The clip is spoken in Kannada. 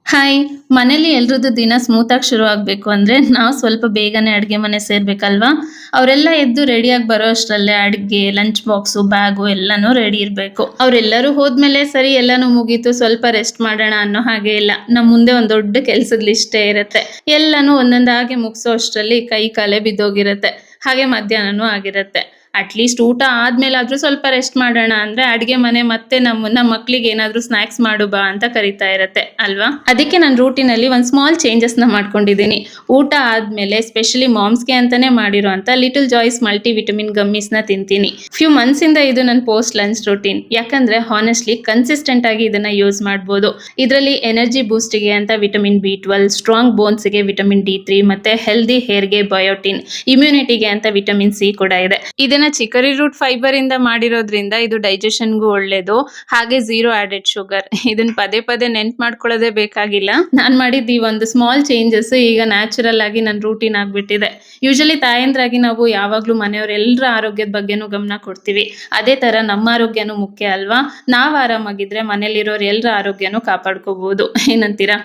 ಹಾಯ್! ಮನೇಲಿ ಎಲ್ರದ್ದು ದಿನ ಸ್ಮೂತಾಗಿ ಶುರು ಆಗ್ಬೇಕು ಅಂದ್ರೆ ನಾವು ಸ್ವಲ್ಪ ಬೇಗನೆ ಅಡ್ಗೆ ಮನೆ ಸೇರ್ಬೇಕಲ್ವಾ? ಅವರೆಲ್ಲ ಎದ್ದು ರೆಡಿಯಾಗಿ ಬರೋ ಅಷ್ಟ್ರಲ್ಲೇ ಅಡ್ಗೆ, ಲಂಚ್ ಬಾಕ್ಸು, ಬ್ಯಾಗು ಎಲ್ಲಾನು ರೆಡಿ ಇರ್ಬೇಕು. ಅವ್ರೆಲ್ಲರೂ ಹೋದ್ಮೇಲೆ ಸರಿ ಎಲ್ಲಾನು ಮುಗೀತು ಸ್ವಲ್ಪ ರೆಸ್ಟ್ ಮಾಡೋಣ ಅನ್ನೋ ಹಾಗೆ ಇಲ್ಲ. ನಮ್ ಮುಂದೆ ಒಂದ್ ದೊಡ್ಡ ಕೆಲ್ಸದ ಲಿಸ್ಟೇ ಇರತ್ತೆ. ಎಲ್ಲಾನು ಒಂದೊಂದಾಗಿ ಮುಗ್ಸೋ ಅಷ್ಟ್ರಲ್ಲಿ ಕೈ ಕಾಲೇ ಬಿದ್ದೋಗಿರತ್ತೆ. ಹಾಗೆ ಮಧ್ಯಾಹ್ನನೂ ಆಗಿರತ್ತೆ. ಅಟ್ಲೀಸ್ಟ್ ಊಟ ಆದ್ಮೇಲಾದ್ರೂ ಸ್ವಲ್ಪ ರೆಸ್ಟ್ ಮಾಡೋಣ ಅಂದ್ರೆ ಅಡ್ಗೆ ಮನೆ ಮತ್ತೆ ನಮ್ಮನ್ನ ಮಕ್ಳಿಗೆ ಏನಾದ್ರೂ ಸ್ನಾಕ್ಸ್ ಮಾಡು ಬಾ ಅಂತ ಕರೀತಾ ಇರತ್ತೆ ಅಲ್ವಾ? ಅದಕ್ಕೆ ನಾನು ರೂಟೀನಲ್ಲಿ ಒಂದ್ ಸ್ಮಾಲ್ ಚೇಂಜಸ್ ನ ಮಾಡ್ಕೊಂಡಿದ್ದೀನಿ. ಊಟ ಆದ್ಮೇಲೆ ಸ್ಪೆಷಲಿ ಮಾಮ್ಸ್‌ಗೆ ಅಂತಾನೆ ಮಾಡಿರೋಂಥ ಲಿಟಲ್ ಜಾಯ್ಸ್ ಮಲ್ಟಿ ವಿಟಮಿನ್ ಗಮ್ಮೀಸ್ ನ ತಿಂತೀನಿ. ಫ್ಯೂ ಮಂತ್ಸ್ ಇಂದ ಇದು ನನ್ನ ಪೋಸ್ಟ್ ಲಂಚ್ ರೂಟೀನ್. ಯಾಕಂದ್ರೆ ಹಾನೆಸ್ಟ್ಲಿ ಕನ್ಸಿಸ್ಟೆಂಟ್ ಆಗಿ ಇದನ್ನ ಯೂಸ್ ಮಾಡ್ಬೋದು. ಇದರಲ್ಲಿ ಎನರ್ಜಿ ಬೂಸ್ಟ್‌ಗೆ ಅಂತ ವಿಟಮಿನ್ ಬಿ12, ಸ್ಟ್ರಾಂಗ್ ಬೋನ್ಸ್‌ಗೆ ವಿಟಮಿನ್ ಡಿ3 ಮತ್ತೆ ಹೆಲ್ದಿ ಹೇರ್‌ಗೆ ಬಯೋಟಿನ್, ಇಮ್ಯುನಿಟಿಗೆ ಅಂತ ವಿಟಮಿನ್ ಸಿ ಕೂಡ ಇದೆ. ಇದನ್ನ ಚಿಕರಿ ರೂಟ್ ಫೈಬರ್ ಇಂದ ಮಾಡಿರೋದ್ರಿಂದ ಇದು ಡೈಜೆಷನ್‌ಗೂ ಒಳ್ಳೇದು. ಹಾಗೆ ಝೀರೋ ಆಡೆಡ್ ಶುಗರ್. ಇದನ್ನ ಪದೇ ಪದೇ ನೆನ್ಪು ಮಾಡ್ಕೊಳ್ಳೋದೇ ಬೇಕಾಗಿಲ್ಲ. ನಾನ್ ಮಾಡಿದ ಈ ಒಂದು ಸ್ಮಾಲ್ ಚೇಂಜಸ್ ಈಗ ನ್ಯಾಚುರಲ್ ಆಗಿ ನನ್ನ ರೂಟೀನ್ ಆಗ್ಬಿಟ್ಟಿದೆ. ಯೂಶಲಿ ತಾಯಂದ್ರಾಗಿ ನಾವು ಯಾವಾಗ್ಲೂ ಮನೆಯವರೆಲ್ಲರ ಆರೋಗ್ಯದ ಬಗ್ಗೆನೂ ಗಮನ ಕೊಡ್ತೀವಿ. ಅದೇ ತರ ನಮ್ಮ ಆರೋಗ್ಯನೂ ಮುಖ್ಯ ಅಲ್ವಾ? ನಾವ್ ಆರಾಮಾಗಿದ್ರೆ ಮನೇಲಿರೋರ್ ಎಲ್ರ ಆರೋಗ್ಯನೂ ಕಾಪಾಡ್ಕೋಬಹುದು. ಏನಂತೀರಾ?